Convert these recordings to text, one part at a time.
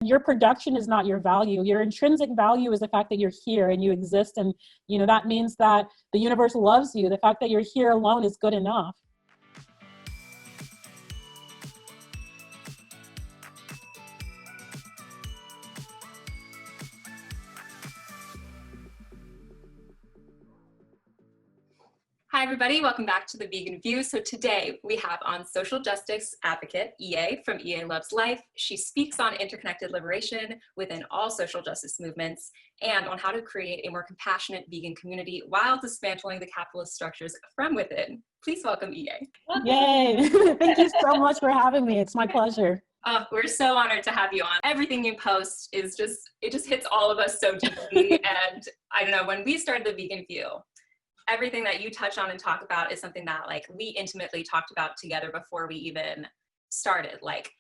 your production is not your value. Your intrinsic value is the fact that you're here and you exist. And, that means that the universe loves you. The fact that you're here alone is good enough. Hi, everybody. Welcome back to The Vegan View. So today we have on social justice advocate, EA, from EA Loves Life. She speaks on interconnected liberation within all social justice movements and on how to create a more compassionate vegan community while dismantling the capitalist structures from within. Please welcome EA. Yay. Thank you so much for having me. It's my pleasure. Oh, we're so honored to have you on. Everything you post is it just hits all of us so deeply. And I don't know, when we started The Vegan View, everything that you touch on and talk about is something that we intimately talked about together before we even started, like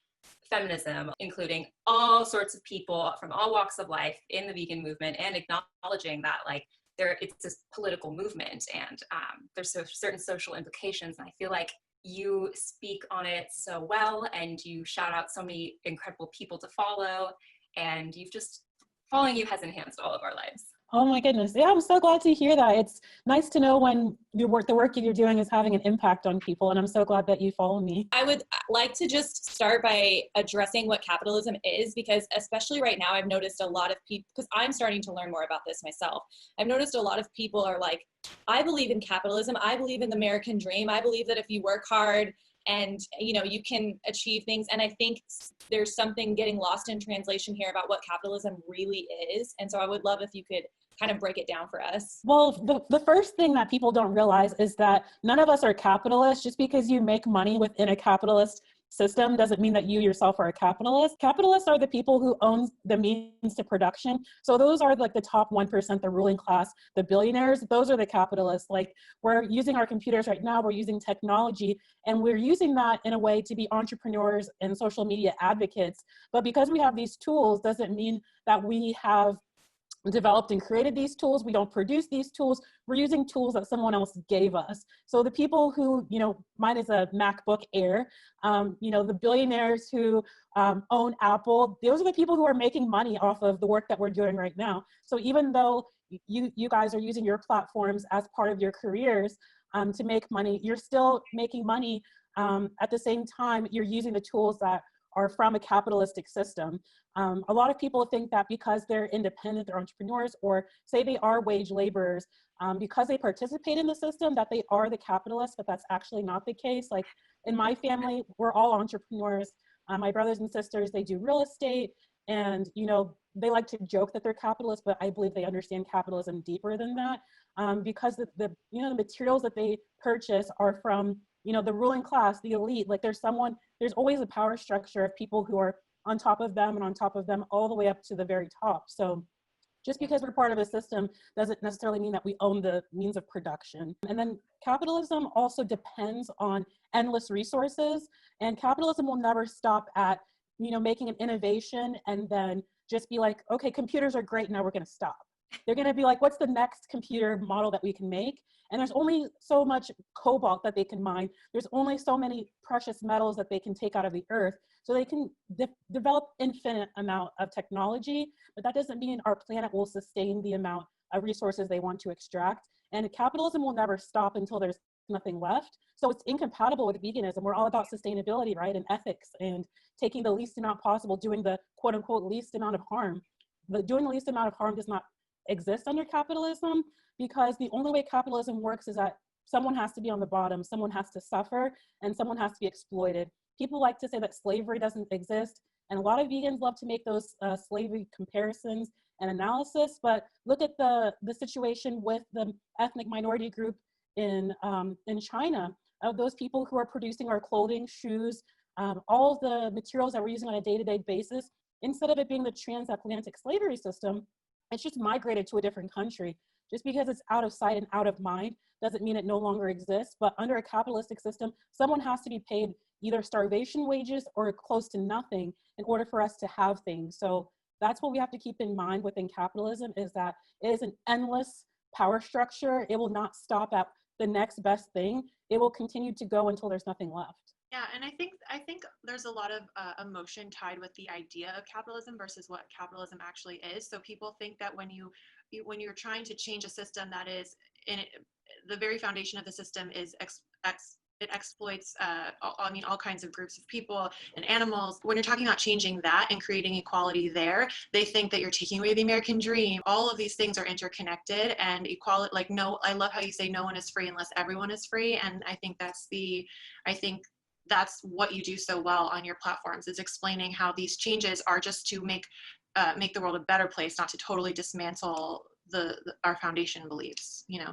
feminism, including all sorts of people from all walks of life in the vegan movement, and acknowledging that it's this political movement and there's certain social implications. And I feel like you speak on it so well, and you shout out so many incredible people to follow, and following you has enhanced all of our lives. Oh my goodness. Yeah, I'm so glad to hear that. It's nice to know when the work you're doing is having an impact on people. And I'm so glad that you follow me. I would like to just start by addressing what capitalism is, because especially right now, I've noticed a lot of people, because I'm starting to learn more about this myself. I've noticed a lot of people are like, I believe in capitalism. I believe in the American dream. I believe that if you work hard and, you can achieve things. And I think there's something getting lost in translation here about what capitalism really is. And so I would love if you could kind of break it down for us. Well, the first thing that people don't realize is that none of us are capitalists. Just because you make money within a capitalist system doesn't mean that you yourself are a capitalist. Capitalists are the people who own the means to production. So those are the top 1%, the ruling class, the billionaires. Those are the capitalists. We're using our computers right now, we're using technology, and we're using that in a way to be entrepreneurs and social media advocates. But because we have these tools doesn't mean that we have developed and created these tools. We don't produce these tools. We're using tools that someone else gave us. So the people who, mine is a MacBook Air, the billionaires who own Apple, those are the people who are making money off of the work that we're doing right now. So even though you guys are using your platforms as part of your careers to make money, you're still making money. At the same time, you're using the tools that are from a capitalistic system. A lot of people think that because they're independent, they're entrepreneurs, or say they are wage laborers, because they participate in the system, that they are the capitalists, but that's actually not the case. In my family, we're all entrepreneurs. My brothers and sisters, they do real estate, and they like to joke that they're capitalists, but I believe they understand capitalism deeper than that, because the materials that they purchase are from the ruling class, the elite. There's always a power structure of people who are on top of them and on top of them all the way up to the very top. So just because we're part of a system doesn't necessarily mean that we own the means of production. And then capitalism also depends on endless resources, and capitalism will never stop at, making an innovation and then just be like, okay, computers are great, now we're gonna stop. They're gonna be like, what's the next computer model that we can make? And there's only so much cobalt that they can mine. There's only so many precious metals that they can take out of the earth. So they can develop infinite amount of technology, but that doesn't mean our planet will sustain the amount of resources they want to extract. And capitalism will never stop until there's nothing left. So it's incompatible with veganism. We're all about sustainability, right? And ethics and taking the least amount possible, doing the quote unquote least amount of harm. But doing the least amount of harm does not exist under capitalism, because the only way capitalism works is that someone has to be on the bottom, someone has to suffer, and someone has to be exploited. People like to say that slavery doesn't exist, and a lot of vegans love to make those slavery comparisons and analysis, but look at the situation with the ethnic minority group in China, of those people who are producing our clothing, shoes, all of the materials that we're using on a day-to-day basis. Instead of it being the transatlantic slavery system, it's just migrated to a different country. Just because it's out of sight and out of mind doesn't mean it no longer exists. But under a capitalistic system, someone has to be paid either starvation wages or close to nothing in order for us to have things. So that's what we have to keep in mind within capitalism, is that it is an endless power structure. It will not stop at the next best thing. It will continue to go until there's nothing left. Yeah, and I think there's a lot of emotion tied with the idea of capitalism versus what capitalism actually is. So people think that when you're trying to change a system that is in it, the very foundation of the system is it exploits all kinds of groups of people and animals. When you're talking about changing that and creating equality there, they think that you're taking away the American dream. All of these things are interconnected, and equality, like, no, I love how you say no one is free unless everyone is free. And I think that's what you do so well on your platforms, is explaining how these changes are just to make the world a better place, not to totally dismantle our foundation beliefs, you know?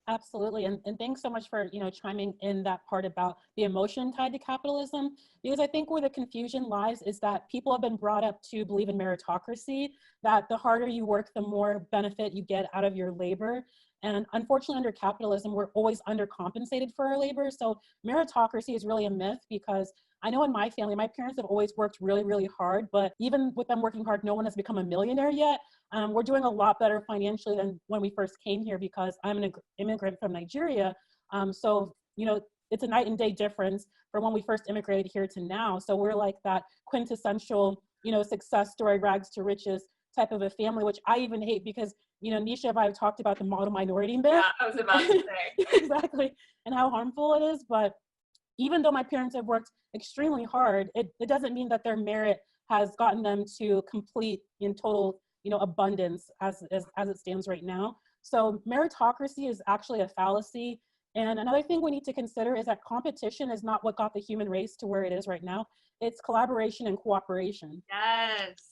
Absolutely. And thanks so much for, chiming in that part about the emotion tied to capitalism, because I think where the confusion lies is that people have been brought up to believe in meritocracy, that the harder you work, the more benefit you get out of your labor. And unfortunately, under capitalism, we're always undercompensated for our labor. So meritocracy is really a myth, because I know in my family, my parents have always worked really, really hard, but even with them working hard, no one has become a millionaire yet. We're doing a lot better financially than when we first came here, because I'm an immigrant from Nigeria. So, it's a night and day difference from when we first immigrated here to now. So we're like that quintessential, success story, rags to riches type of a family, which I even hate, because, NISHA and I have talked about the model minority myth. Yeah, I was about to say. Exactly. And how harmful it is. But even though my parents have worked extremely hard, it doesn't mean that their merit has gotten them to complete in total, abundance as it stands right now. So meritocracy is actually a fallacy. And another thing we need to consider is that competition is not what got the human race to where it is right now. It's collaboration and cooperation.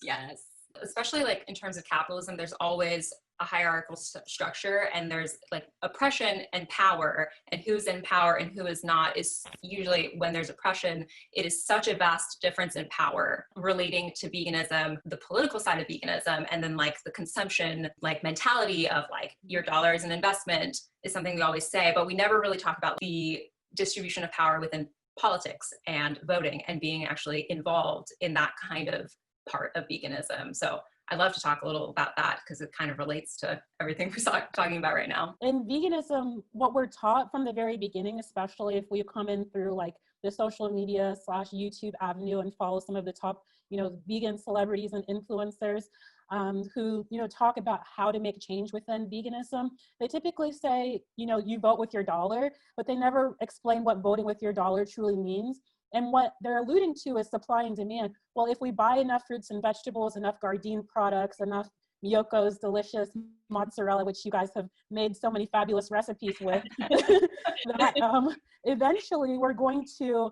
Yes. Especially like in terms of capitalism, there's always a hierarchical structure, and there's like oppression and power, and who's in power and who is not is usually, when there's oppression, it is such a vast difference in power relating to veganism, the political side of veganism, and then like the consumption like mentality of like your dollar is an investment is something we always say, but we never really talk about the distribution of power within politics and voting and being actually involved in that kind of part of veganism. So I'd love to talk a little about that, because it kind of relates to everything we're talking about right now. In veganism, what we're taught from the very beginning, especially if we come in through like the social media / YouTube avenue and follow some of the top, vegan celebrities and influencers who, talk about how to make change within veganism, they typically say, you vote with your dollar, but they never explain what voting with your dollar truly means. And what they're alluding to is supply and demand. Well, if we buy enough fruits and vegetables, enough Gardein products, enough Miyoko's delicious mozzarella, which you guys have made so many fabulous recipes with, that eventually we're going to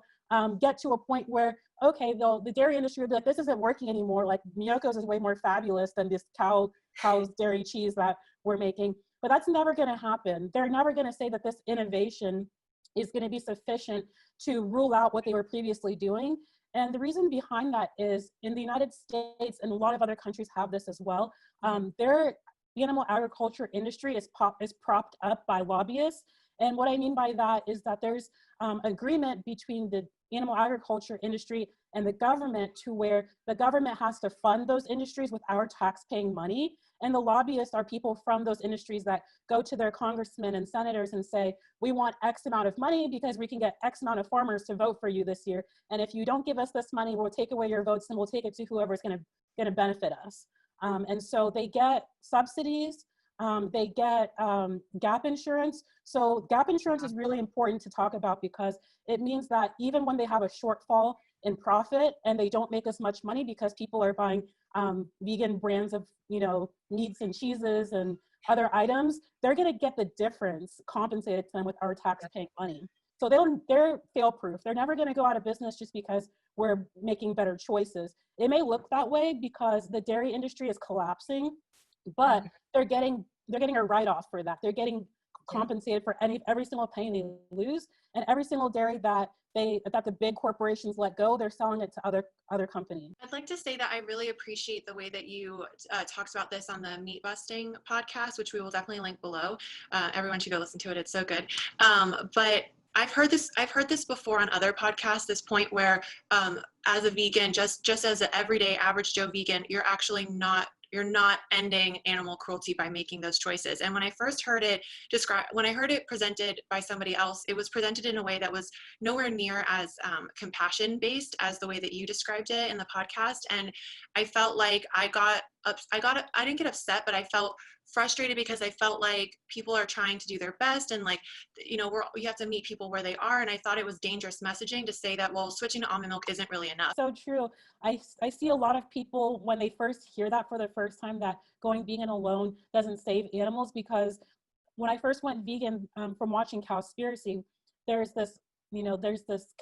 get to a point where, okay, the dairy industry will be like, this isn't working anymore. Like Miyoko's is way more fabulous than this cow's dairy cheese that we're making. But that's never going to happen. They're never going to say that this innovation is going to be sufficient to rule out what they were previously doing. And the reason behind that is, in the United States, and a lot of other countries have this as well, their animal agriculture industry is propped up by lobbyists. And what I mean by that is that there's agreement between the animal agriculture industry and the government, to where the government has to fund those industries with our tax-paying money. And the lobbyists are people from those industries that go to their congressmen and senators and say, we want X amount of money because we can get X amount of farmers to vote for you this year. And if you don't give us this money, we'll take away your votes and we'll take it to whoever's going to benefit us. And so they get subsidies, they get gap insurance. So gap insurance is really important to talk about, because it means that even when they have a shortfall in profit and they don't make as much money because people are buying vegan brands of, meats and cheeses and other items, they're going to get the difference compensated to them with our tax-paying money. So they're fail-proof. They're never going to go out of business just because we're making better choices. It may look that way because the dairy industry is collapsing, but they're getting a write-off for that. They're getting compensated for every single penny they lose, and every single dairy that the big corporations let go, they're selling it to other companies. I'd like to say that I really appreciate the way that you talked about this on the Meatbusting podcast, which we will definitely link below. Everyone should go listen to it. It's so good. But I've heard this before on other podcasts, this point where as a vegan, just as an everyday average Joe vegan, you're you're not ending animal cruelty by making those choices. And when I first heard it when I heard it presented by somebody else, it was presented in a way that was nowhere near as compassion based as the way that you described it in the podcast. And I felt like I didn't get upset, but I felt frustrated because I felt like people are trying to do their best, and like, you know, you have to meet people where they are. And I thought it was dangerous messaging to say that, well, switching to almond milk isn't really enough. So true. I see a lot of people when they first hear that for the first time, that going vegan alone doesn't save animals, because when I first went vegan from watching Cowspiracy, there's this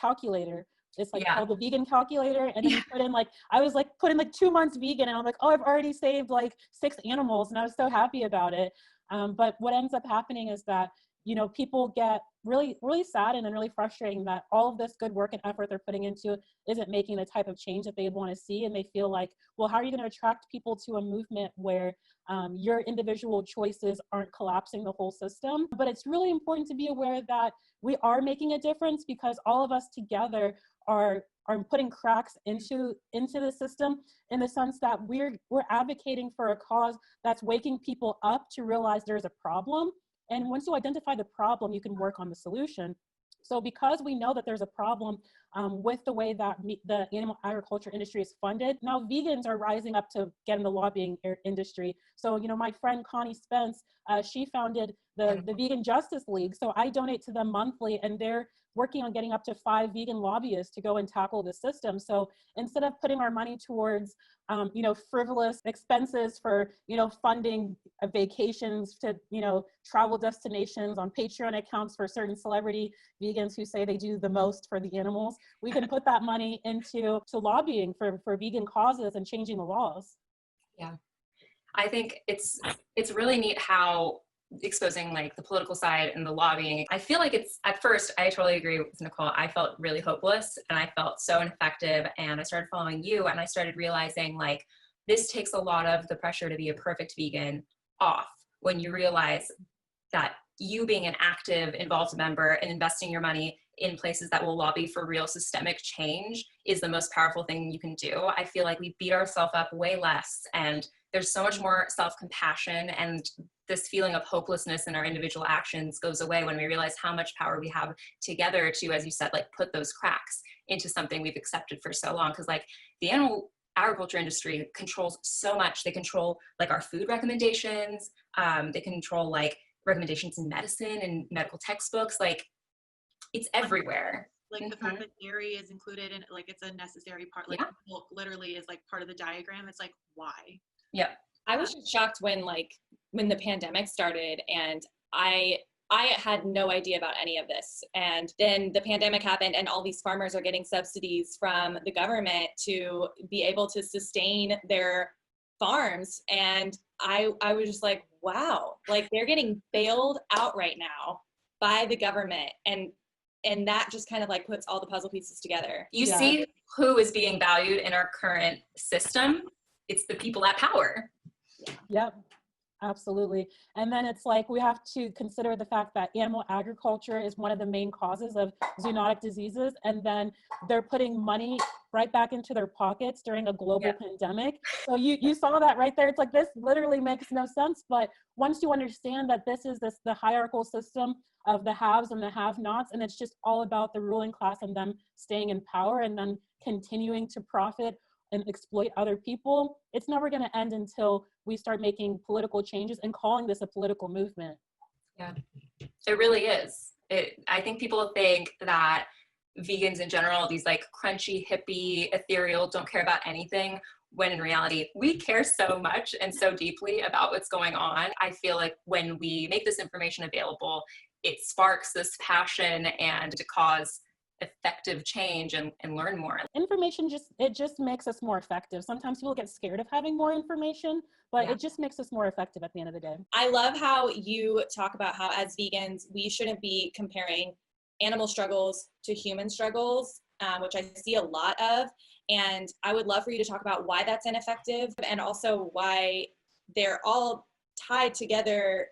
calculator. It's like called the vegan calculator. And then you put in I was put in 2 months vegan, and I'm like, oh, I've already saved 6 animals, and I was so happy about it. But what ends up happening is that, you know, people get really, really saddened and really frustrating that all of this good work and effort they're putting into isn't making the type of change that they want to see. And they feel like, well, how are you going to attract people to a movement where your individual choices aren't collapsing the whole system? But it's really important to be aware that we are making a difference, because all of us together are putting cracks into the system, in the sense that we're advocating for a cause that's waking people up to realize there's a problem. And once you identify the problem, you can work on the solution. So because we know that there's a problem with the way that the animal agriculture industry is funded, now vegans are rising up to get in the lobbying industry. So, you know, my friend Connie Spence, she founded the Vegan Justice League. So I donate to them monthly, and they're working on getting up to 5 vegan lobbyists to go and tackle the system. So instead of putting our money towards, you know, frivolous expenses for, you know, funding vacations to, you know, travel destinations on Patreon accounts for certain celebrity vegans who say they do the most for the animals, we can put that money into lobbying for vegan causes and changing the laws. Yeah, I think it's really neat how exposing the political side and the lobbying. I feel like it's, at first, I totally agree with Nicole. I felt really hopeless, and I felt so ineffective, and I started following you, and I started realizing this takes a lot of the pressure to be a perfect vegan off, when you realize that you being an active, involved member and investing your money in places that will lobby for real systemic change is the most powerful thing you can do. I feel like we beat ourselves up way less, and there's so much more self-compassion, and this feeling of hopelessness in our individual actions goes away when we realize how much power we have together to, as you said, put those cracks into something we've accepted for so long. Because the animal agriculture industry controls so much. They control our food recommendations. They control recommendations in medicine and medical textbooks. It's everywhere. The fact that dairy is included in it's a necessary part, milk literally is part of the diagram. It's why? Yeah. I was just shocked when the pandemic started, and I had no idea about any of this. And then the pandemic happened, and all these farmers are getting subsidies from the government to be able to sustain their farms. And I was just like, wow, they're getting bailed out right now by the government. And that just kind of puts all the puzzle pieces together. You see who is being valued in our current system. It's the people at power. Yep, absolutely. And then it's we have to consider the fact that animal agriculture is one of the main causes of zoonotic diseases. And then they're putting money right back into their pockets during a global pandemic. So you saw that right there. It's this literally makes no sense. But once you understand that this is the hierarchical system of the haves and the have-nots, and it's just all about the ruling class and them staying in power and then continuing to profit and exploit other people, it's never going to end until we start making political changes and calling this a political movement. Yeah, it really is. I think people think that vegans in general, these crunchy, hippie, ethereal, don't care about anything, when in reality, we care so much and so deeply about what's going on. I feel like when we make this information available, it sparks this passion and to cause effective change and learn more. Information just makes us more effective. Sometimes people get scared of having more information, but it just makes us more effective at the end of the day. I love how you talk about how as vegans, we shouldn't be comparing animal struggles to human struggles, which I see a lot of. And I would love for you to talk about why that's ineffective, and also why they're all tied together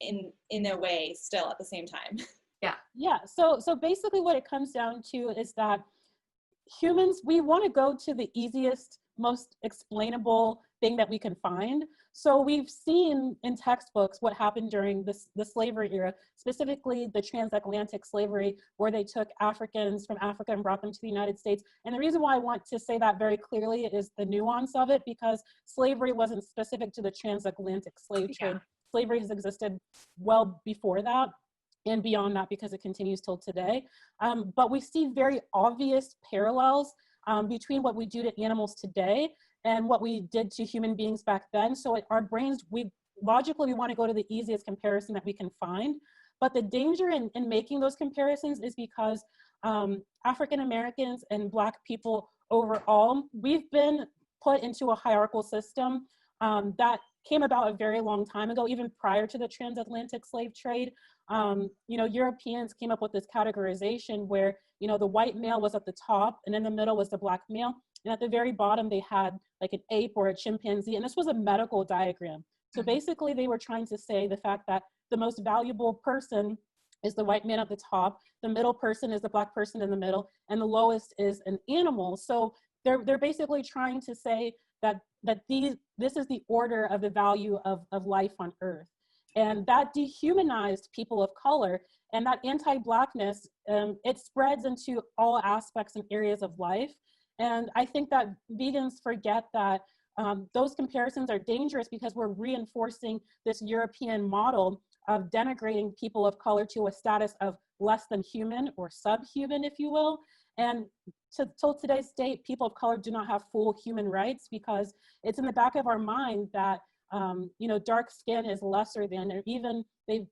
in a way still at the same time. Yeah. So basically what it comes down to is that humans, we want to go to the easiest most explainable thing that we can find. So we've seen in textbooks what happened during the slavery era, specifically the transatlantic slavery, where they took Africans from Africa and brought them to the United States. And the reason why I want to say that very clearly is the nuance of it, because slavery wasn't specific to the transatlantic slave trade. Slavery has existed well before that and beyond that, because it continues till today. But we see very obvious parallels between what we do to animals today and what we did to human beings back then. So our brains, logically, we want to go to the easiest comparison that we can find. But the danger in making those comparisons is because African Americans and Black people overall, we've been put into a hierarchical system that came about a very long time ago, even prior to the transatlantic slave trade. Europeans came up with this categorization where, the white male was at the top, and in the middle was the Black male. And at the very bottom, they had like an ape or a chimpanzee, and this was a medical diagram. So basically they were trying to say the fact that the most valuable person is the white man at the top, the middle person is the Black person in the middle, and the lowest is an animal. So they're basically trying to say that this is the order of the value of life on Earth. And that dehumanized people of color, and that anti-Blackness, it spreads into all aspects and areas of life. And I think that vegans forget that those comparisons are dangerous, because we're reinforcing this European model of denigrating people of color to a status of less than human or subhuman, if you will. And till today's date, people of color do not have full human rights, because it's in the back of our mind that dark skin is lesser than, or even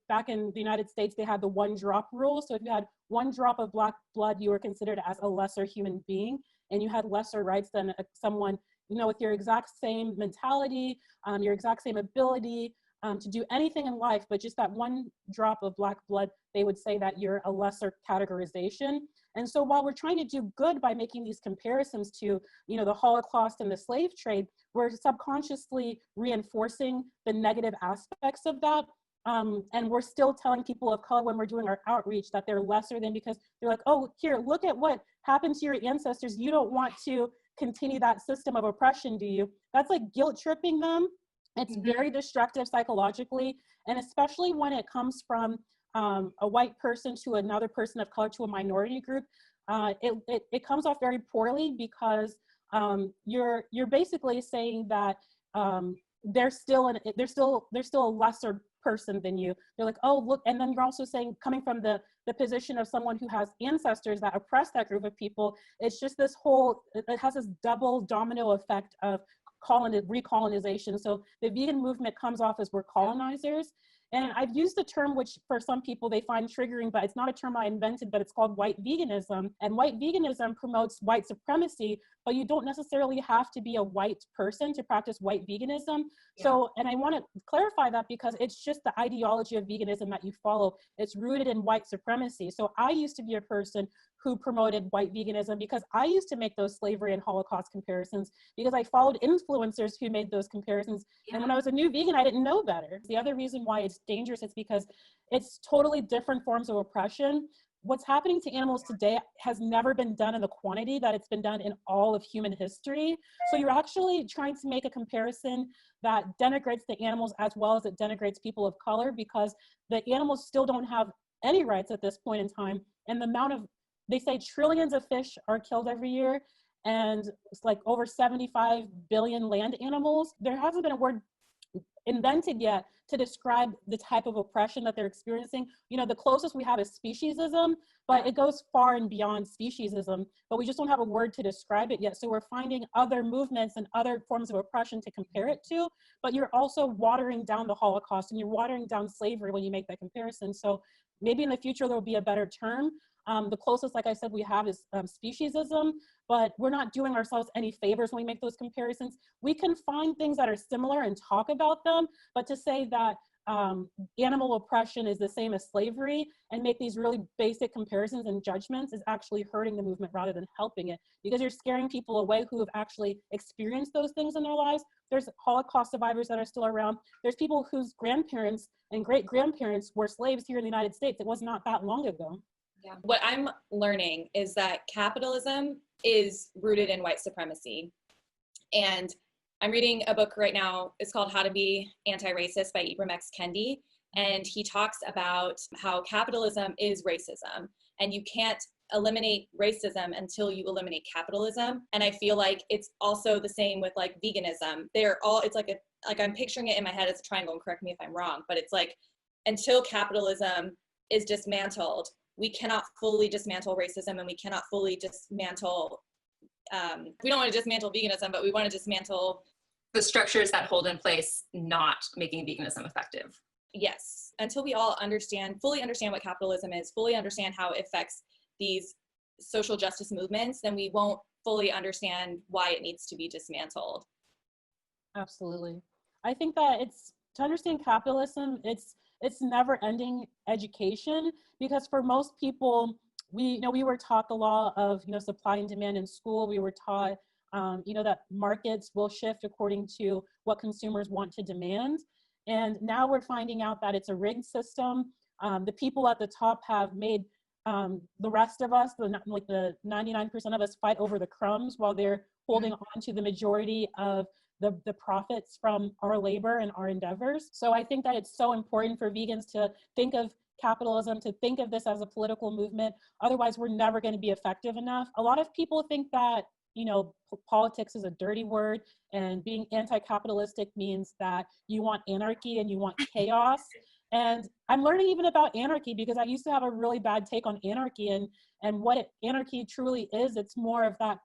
back in the United States, they had the 1 drop rule. So if you had 1 drop of Black blood, you were considered as a lesser human being, and you had lesser rights than someone, with your exact same mentality, your exact same ability to do anything in life, but just that 1 drop of Black blood, they would say that you're a lesser categorization. And so while we're trying to do good by making these comparisons to, the Holocaust and the slave trade, we're subconsciously reinforcing the negative aspects of that. And we're still telling people of color when we're doing our outreach that they're lesser than, because they're like, oh, here, look at what happened to your ancestors. You don't want to continue that system of oppression, do you? That's like guilt tripping them. It's very destructive psychologically, and especially when it comes from a white person to another person of color, to a minority group. It comes off very poorly, because you're basically saying that they're still a lesser person than you. They're like, oh, look, and then you're also saying, coming from the position of someone who has ancestors that oppress that group of people, it's just this whole, it has this double domino effect of recolonization. So the vegan movement comes off as we're colonizers. And I've used the term, which for some people they find triggering, but it's not a term I invented, but it's called white veganism. And white veganism promotes white supremacy, but you don't necessarily have to be a white person to practice white veganism. Yeah. So, and I want to clarify that, because it's just the ideology of veganism that you follow. It's rooted in white supremacy. So I used to be a person who promoted white veganism, because I used to make those slavery and Holocaust comparisons, because I followed influencers who made those comparisons. Yeah. And when I was a new vegan, I didn't know better. The other reason why it's dangerous is because it's totally different forms of oppression. What's happening to animals today has never been done in the quantity that it's been done in all of human history. So you're actually trying to make a comparison that denigrates the animals as well as it denigrates people of color, because the animals still don't have any rights at this point in time. And the amount of, they say trillions of fish are killed every year, and it's like over 75 billion land animals. There hasn't been a word invented yet to describe the type of oppression that they're experiencing. The closest we have is speciesism, but it goes far and beyond speciesism, but we just don't have a word to describe it yet. So we're finding other movements and other forms of oppression to compare it to, but you're also watering down the Holocaust, and you're watering down slavery when you make that comparison. So maybe in the future there will be a better term. The closest, like I said, we have is speciesism, but we're not doing ourselves any favors when we make those comparisons. We can find things that are similar and talk about them, but to say that animal oppression is the same as slavery and make these really basic comparisons and judgments is actually hurting the movement rather than helping it, because you're scaring people away who have actually experienced those things in their lives. There's Holocaust survivors that are still around. There's people whose grandparents and great-grandparents were slaves here in the United States. It was not that long ago. Yeah. What I'm learning is that capitalism is rooted in white supremacy. And I'm reading a book right now. It's called How to Be Anti-Racist by Ibram X. Kendi. And he talks about how capitalism is racism, and you can't eliminate racism until you eliminate capitalism. And I feel like it's also the same with like veganism. They're all, it's like I'm picturing it in my head as a triangle, and correct me if I'm wrong, but it's like, until capitalism is dismantled, we cannot fully dismantle racism, and we cannot fully dismantle, we don't want to dismantle veganism, but we want to dismantle the structures that hold in place, not making veganism effective. Yes, until we all fully understand what capitalism is, fully understand how it affects these social justice movements, then we won't fully understand why it needs to be dismantled. Absolutely. I think that to understand capitalism, it's never ending education, because for most people, we were taught the law of, supply and demand in school. We were taught, that markets will shift according to what consumers want to demand. And now we're finding out that it's a rigged system. The people at the top have made the rest of us, the 99% of us, fight over the crumbs while they're holding on to the majority of the profits from our labor and our endeavors. So I think that it's so important for vegans to think of capitalism, to think of this as a political movement. Otherwise, we're never going to be effective enough. A lot of people think that, politics is a dirty word, and being anti-capitalistic means that you want anarchy and you want chaos. And I'm learning even about anarchy, because I used to have a really bad take on anarchy, and what anarchy truly is. It's more of that,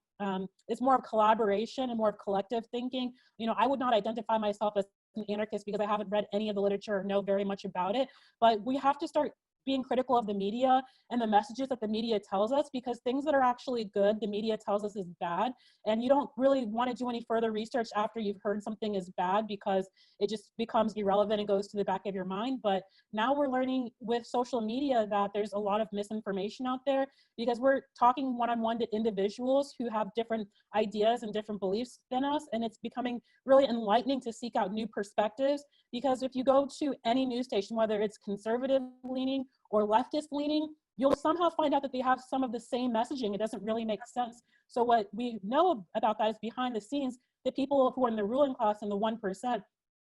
it's more of collaboration and more of collective thinking. I would not identify myself as an anarchist because I haven't read any of the literature or know very much about it, but we have to start being critical of the media and the messages that the media tells us, because things that are actually good, the media tells us is bad. And you don't really want to do any further research after you've heard something is bad, because it just becomes irrelevant and goes to the back of your mind. But now we're learning with social media that there's a lot of misinformation out there, because we're talking one-on-one to individuals who have different ideas and different beliefs than us. And it's becoming really enlightening to seek out new perspectives, because if you go to any news station, whether it's conservative leaning or leftist leaning, you'll somehow find out that they have some of the same messaging. It doesn't really make sense. So what we know about that is, behind the scenes, the people who are in the ruling class and the 1%,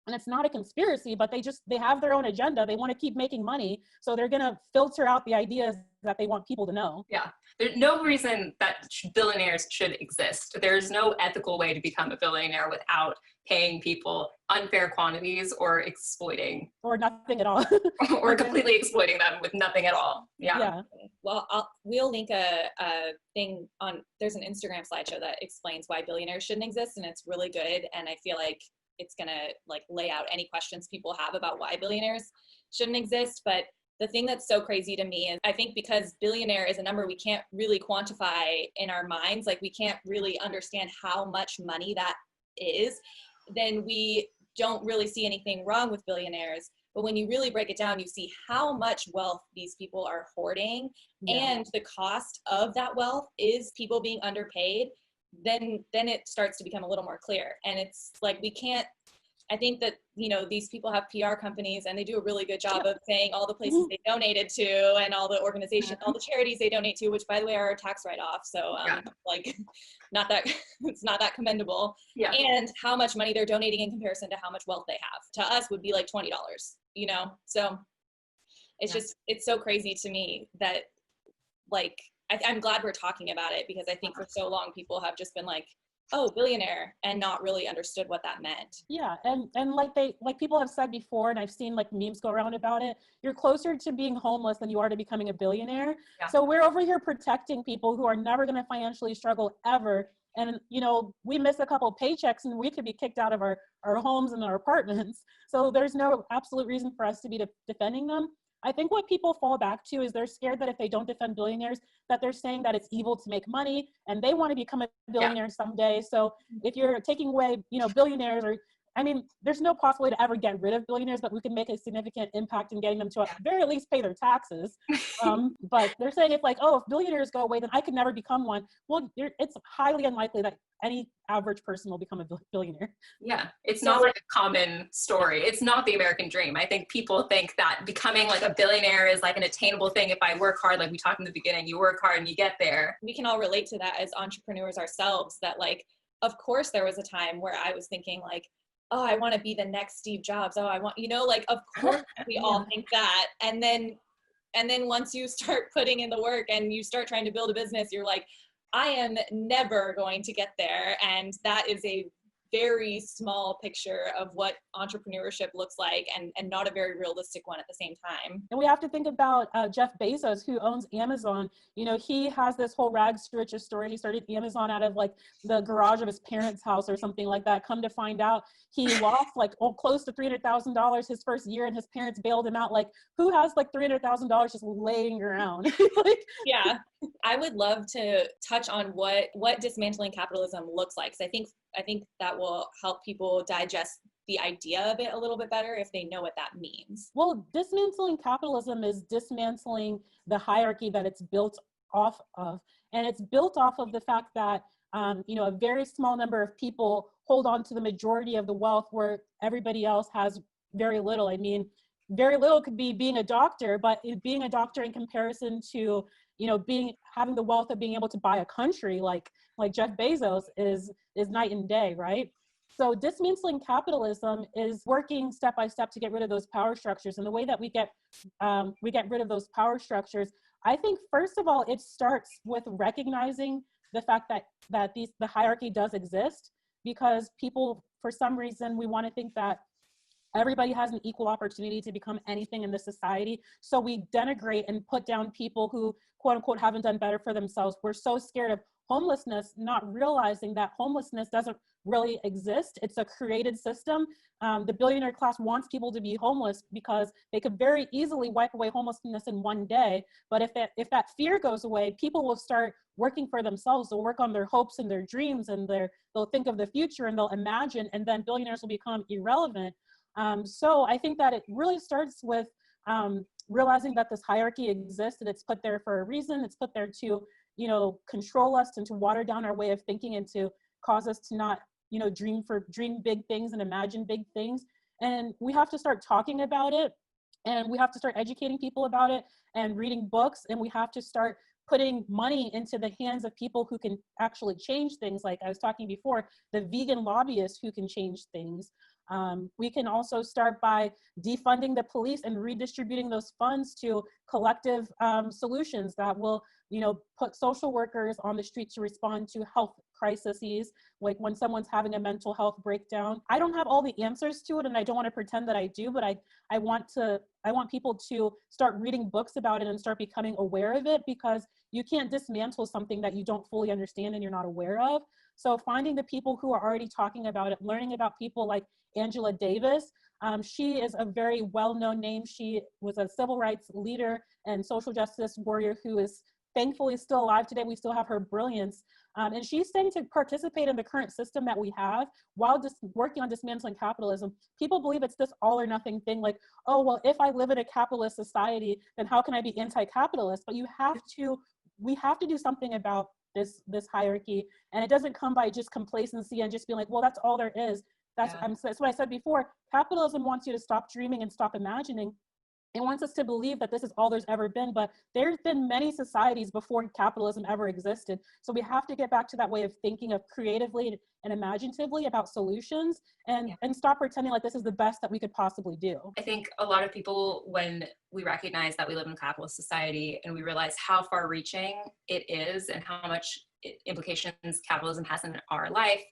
and it's not a conspiracy, but they have their own agenda. They want to keep making money. So they're going to filter out the ideas that they want people to know. Yeah, there's no reason that billionaires should exist. There's no ethical way to become a billionaire without paying people unfair quantities or exploiting. Or nothing at all. Or completely exploiting them with nothing at all. Yeah. Well, we'll link a thing on, there's an Instagram slideshow that explains why billionaires shouldn't exist, and it's really good. And I feel like it's gonna lay out any questions people have about why billionaires shouldn't exist. But the thing that's so crazy to me is, I think because billionaire is a number we can't really quantify in our minds, we can't really understand how much money that is, then we don't really see anything wrong with billionaires. But when you really break it down, you see how much wealth these people are hoarding, and the cost of that wealth is people being underpaid. Then it starts to become a little more clear. And it's we can't, I think that, these people have PR companies, and they do a really good job of saying all the places they donated to and all the organizations, all the charities they donate to, which by the way are a tax write-off. So not that, it's not that commendable. Yeah. And how much money they're donating in comparison to how much wealth they have. To us would be $20, So it's just, it's so crazy to me that I'm glad we're talking about it, because I think for so long people have just been oh, billionaire, and not really understood what that meant. Yeah, and people have said before, and I've seen memes go around about it, you're closer to being homeless than you are to becoming a billionaire. Yeah. So we're over here protecting people who are never going to financially struggle ever. And, we miss a couple paychecks and we could be kicked out of our homes and our apartments. So there's no absolute reason for us to be defending them. I think what people fall back to is they're scared that if they don't defend billionaires, that they're saying that it's evil to make money and they want to become a billionaire someday. So if you're taking away, billionaires, there's no possible way to ever get rid of billionaires, but we can make a significant impact in getting them to at very least pay their taxes. But they're saying if if billionaires go away, then I could never become one. Well, it's highly unlikely that any average person will become a billionaire. Yeah, it's not a common story. It's not the American dream. I think people think that becoming a billionaire is an attainable thing if I work hard, like we talked in the beginning, you work hard and you get there. We can all relate to that as entrepreneurs ourselves, that of course there was a time where I was thinking like, oh, I want to be the next Steve Jobs. Oh, I want, like, of course we all think that. And then once you start putting in the work and you start trying to build a business, you're like, I am never going to get there. And that is a very small picture of what entrepreneurship looks like, and not a very realistic one at the same time. And we have to think about Jeff Bezos, who owns Amazon. He has this whole rags to riches story. He started Amazon out of like the garage of his parents' house or something like that. Come to find out, he lost like close to $300,000 his first year, and his parents bailed him out. Like, who has like $300,000 just laying around? Like, yeah, I would love to touch on what dismantling capitalism looks like. 'Cause I think that will help people digest the idea of it a little bit better if they know what that means. Well, dismantling capitalism is dismantling the hierarchy that it's built off of. And it's built off of the fact that, a very small number of people hold on to the majority of the wealth where everybody else has very little. I mean, very little could be being a doctor, but being a doctor in comparison to, having the wealth of being able to buy a country like Jeff Bezos is night and day, right? So dismantling capitalism is working step by step to get rid of those power structures. And the way that we get rid of those power structures, I think, first of all, it starts with recognizing the fact that the hierarchy does exist, because people, for some reason, we want to think that everybody has an equal opportunity to become anything in this society. So we denigrate and put down people who, quote unquote, haven't done better for themselves. We're so scared of homelessness, not realizing that homelessness doesn't really exist. It's a created system. The billionaire class wants people to be homeless because they could very easily wipe away homelessness in one day. But if that fear goes away, people will start working for themselves. They'll work on their hopes and their dreams, and they'll think of the future, and they'll imagine, and then billionaires will become irrelevant. So I think that it really starts with realizing that this hierarchy exists, and it's put there for a reason. It's put there to, control us and to water down our way of thinking, and to cause us to not, dream big things and imagine big things. And we have to start talking about it, and we have to start educating people about it and reading books, and we have to start putting money into the hands of people who can actually change things. Like I was talking before, the vegan lobbyists who can change things. We can also start by defunding the police and redistributing those funds to collective solutions that will, put social workers on the street to respond to health crises, like when someone's having a mental health breakdown. I don't have all the answers to it, and I don't want to pretend that I do, but I want people to start reading books about it and start becoming aware of it, because you can't dismantle something that you don't fully understand and you're not aware of. So finding the people who are already talking about it, learning about people like Angela Davis. She is a very well-known name. She was a civil rights leader and social justice warrior who is thankfully still alive today. We still have her brilliance. And she's saying to participate in the current system that we have while just working on dismantling capitalism. People believe it's this all or nothing thing, like, oh, well, if I live in a capitalist society, then how can I be anti-capitalist? But we have to do something about this hierarchy. And it doesn't come by just complacency and just being like, well, that's all there is. That's what I said before. Capitalism wants you to stop dreaming and stop imagining. It wants us to believe that this is all there's ever been, but there's been many societies before capitalism ever existed. So we have to get back to that way of thinking of creatively and imaginatively about solutions, and stop pretending like this is the best that we could possibly do. I think a lot of people, when we recognize that we live in a capitalist society and we realize how far reaching it is and how much implications capitalism has in our life,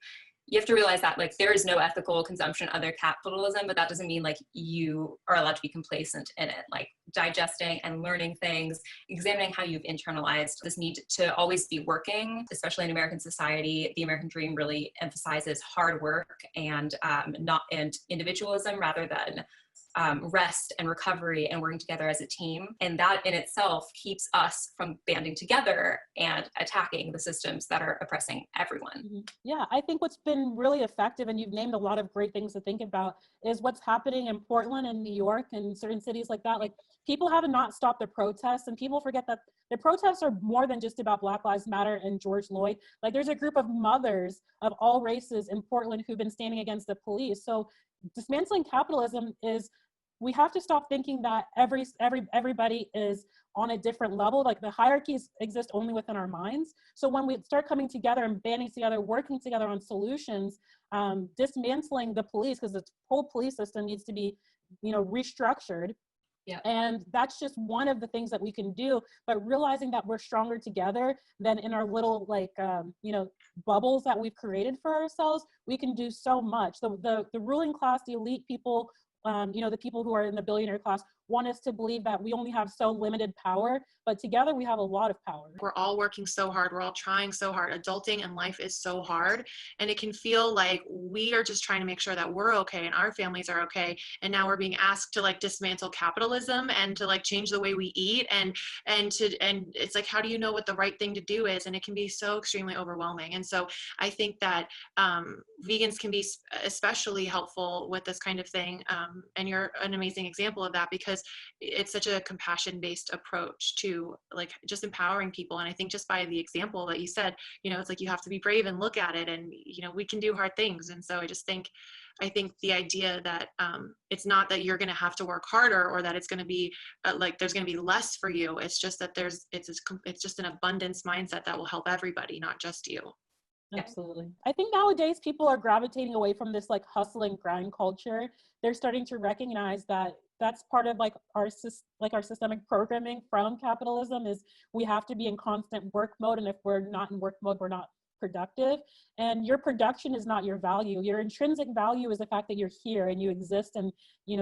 you have to realize that like there is no ethical consumption under capitalism, but that doesn't mean like you are allowed to be complacent in it. Like digesting and learning things, examining how you've internalized this need to always be working, especially in American society. The American dream really emphasizes hard work and individualism rather than rest and recovery and working together as a team. And that in itself keeps us from banding together and attacking the systems that are oppressing everyone. Mm-hmm. Yeah, I think what's been really effective, and you've named a lot of great things to think about, is what's happening in Portland and New York and certain cities like that. Like, people have not stopped the protests, and people forget that the protests are more than just about Black Lives Matter and George Floyd. Like, there's a group of mothers of all races in Portland who've been standing against the police. So dismantling capitalism is, we have to stop thinking that everybody is on a different level. Like the hierarchies exist only within our minds. So when we start coming together and banding together, working together on solutions, dismantling the police, because the whole police system needs to be, restructured. Yeah. And that's just one of the things that we can do, but realizing that we're stronger together than in our little bubbles that we've created for ourselves, we can do so much. The ruling class, the elite people, the people who are in the billionaire class want us to believe that we only have so limited power, but together we have a lot of power. We're all working so hard. We're all trying so hard. Adulting and life is so hard. And it can feel like we are just trying to make sure that we're okay and our families are okay. And now we're being asked to dismantle capitalism and to change the way we eat. And it's like, how do you know what the right thing to do is? And it can be so extremely overwhelming. And so I think that vegans can be especially helpful with this kind of thing. And you're an amazing example of that, because it's such a compassion-based approach to just empowering people. And I think just by the example that you said, it's like you have to be brave and look at it, and we can do hard things. And so I think the idea that it's not that you're going to have to work harder, or that it's going to be there's going to be less for you. It's just that it's just an abundance mindset that will help everybody, not just you. Absolutely. I think nowadays people are gravitating away from this hustle and grind culture. They're starting to recognize that that's part of our systemic programming from capitalism, is we have to be in constant work mode. And if we're not in work mode, we're not productive. And your production is not your value. Your intrinsic value is the fact that you're here and you exist. And,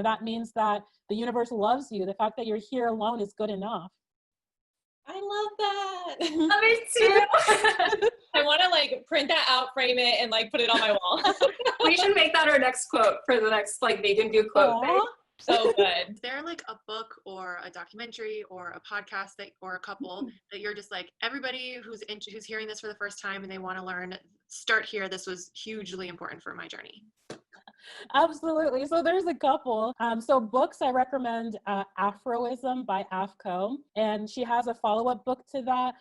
that means that the universe loves you. The fact that you're here alone is good enough. I love that. Me too. I want to print that out, frame it, and put it on my wall. We should make that our next quote for the next Vegan View quote thing. So good. Is there a book or a documentary or a podcast or a couple that you're just everybody who's hearing this for the first time and they want to learn, start here. This was hugely important for my journey. Absolutely. So there's a couple. So books, I recommend Aphro-ism by Afco. And she has a follow-up book to that.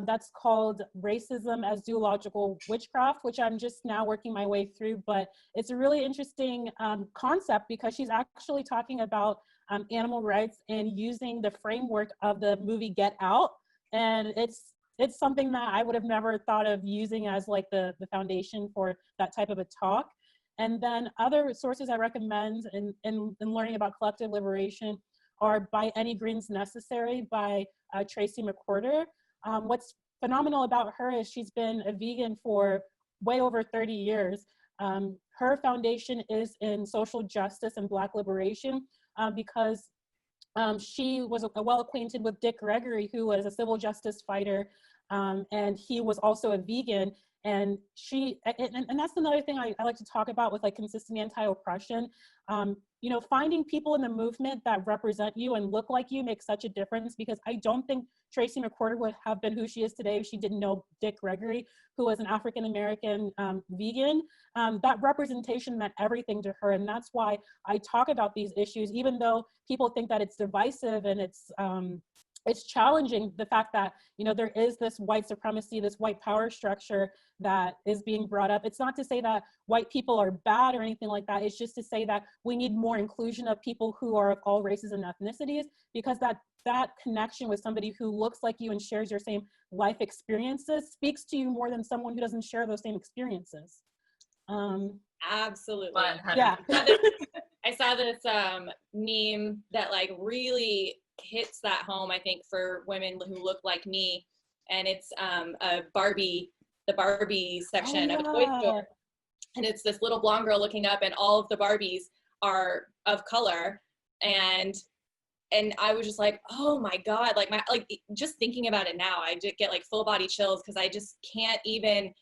That's called Racism as Zoological Witchcraft, which I'm just now working my way through. But it's a really interesting concept, because she's actually talking about animal rights and using the framework of the movie Get Out. And it's something that I would have never thought of using as the foundation for that type of a talk. And then other sources I recommend in learning about collective liberation are By Any Means Necessary by Tracye McQuirter. What's phenomenal about her is she's been a vegan for way over 30 years. Her foundation is in social justice and Black liberation, because she was well acquainted with Dick Gregory, who was a civil justice fighter, and he was also a vegan. And and that's another thing I like to talk about with consistent anti-oppression. Finding people in the movement that represent you and look like you makes such a difference, because I don't think Tracye McQuirter would have been who she is today if she didn't know Dick Gregory, who was an African-American vegan. That representation meant everything to her. And that's why I talk about these issues, even though people think that it's divisive and it's challenging, the fact that, there is this white supremacy, this white power structure that is being brought up. It's not to say that white people are bad or anything like that. It's just to say that we need more inclusion of people who are of all races and ethnicities, because that connection with somebody who looks like you and shares your same life experiences speaks to you more than someone who doesn't share those same experiences. Absolutely. 100%. Yeah. I saw this meme that really hits that home, I think, for women who look like me. And it's the Barbie section of a toy store. And it's this little blonde girl looking up, and all of the Barbies are of color. And I was just oh my God, just thinking about it now, I just get full body chills, because I just can't even,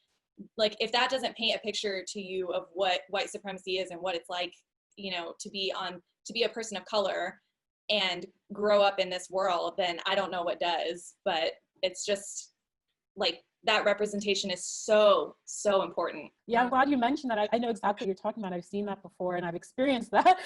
if that doesn't paint a picture to you of what white supremacy is and what it's to be a person of color and grow up in this world, then I don't know what does. But it's just that representation is so, so important. Yeah, I'm glad you mentioned that. I know exactly what you're talking about. I've seen that before and I've experienced that.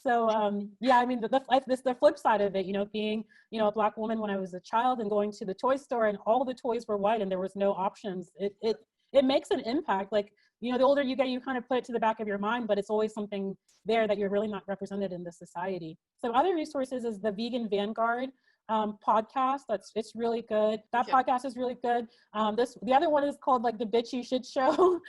Yeah, I mean, the flip side of it, being, a Black woman when I was a child and going to the toy store and all the toys were white and there was no options. It makes an impact. The older you get, you kind of put it to the back of your mind, but it's always something there that you're really not represented in this society. So other resources is the Vegan Vanguard. podcast. It's really good. That podcast is really good. The other one is called like The Bitch You Should Show.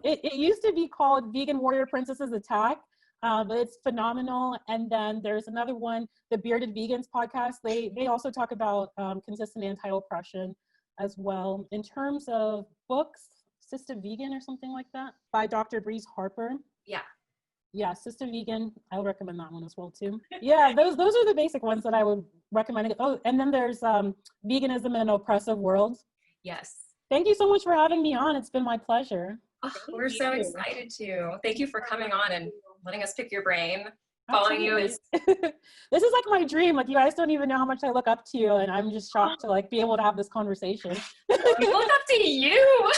It used to be called Vegan Warrior Princesses Attack. But it's phenomenal. And then there's another one, the Bearded Vegans podcast. They also talk about consistent anti-oppression as well. In terms of books, Sistah Vegan or something like that by Dr. Breeze Harper. Yeah, Sistah Vegan. I would recommend that one as well too. Yeah, those are the basic ones that I would recommend. Oh, and then there's Veganism in an Oppressive World. Yes. Thank you so much for having me on. It's been my pleasure. Oh, we're so excited to. Thank you for coming on and letting us pick your brain. Following you is this is like my dream. Like, you guys don't even know how much I look up to you, and I'm just shocked to like be able to have this conversation. We look up to you.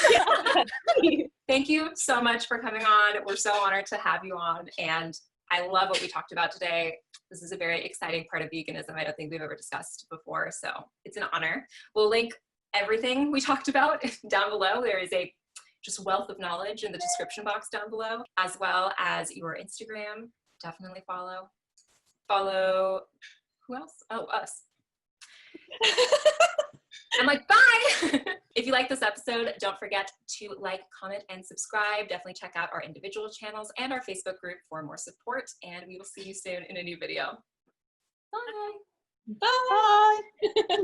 Thank you so much for coming on. We're so honored to have you on, and I love what we talked about today. This is a very exciting part of veganism I don't think we've ever discussed before, so it's an honor. We'll link everything we talked about down below. There is a just wealth of knowledge in the description box down below, as well as your Instagram. Definitely follow. Who else? Oh, us. I'm like, bye. If you like this episode, don't forget to like, comment, and subscribe. Definitely check out our individual channels and our Facebook group for more support. And we will see you soon in a new video. Bye. Bye.